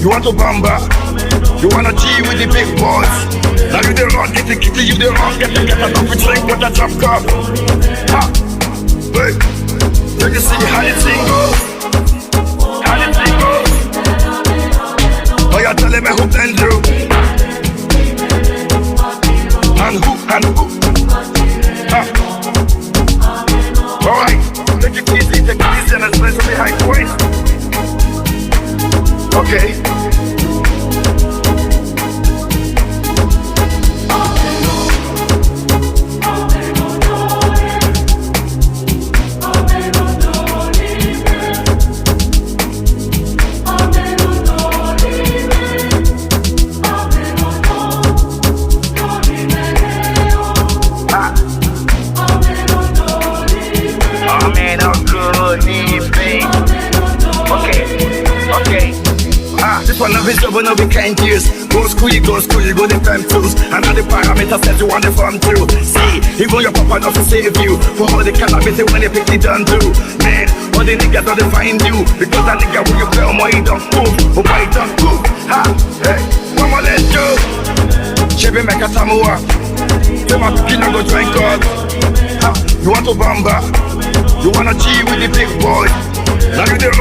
You want to bamba? You wanna G with the big boys? Now you the wrong, get the kitty, you the wrong, get the coffee drink with a drop cup. Ha! Wait, let me see how the thing goes. How the thing goes. Oh, you're telling me who then do? And who? Ha! Alright, take it easy and especially high voice. Okay. This one of his job will not be kind years. Go school, you go the time tools. And all the parameters said you want the farm too. See, even your papa not to save you. For all the cannabis when they pick it down too. Man, all the niggas don't find you. Because that nigga when you play on my don't move. Oh my don't move. Ha, hey, mama let's go. Chebe make a samoa. Say my killer go drink God. Ha, you want to bamba? You wanna G with the big boy? Now you the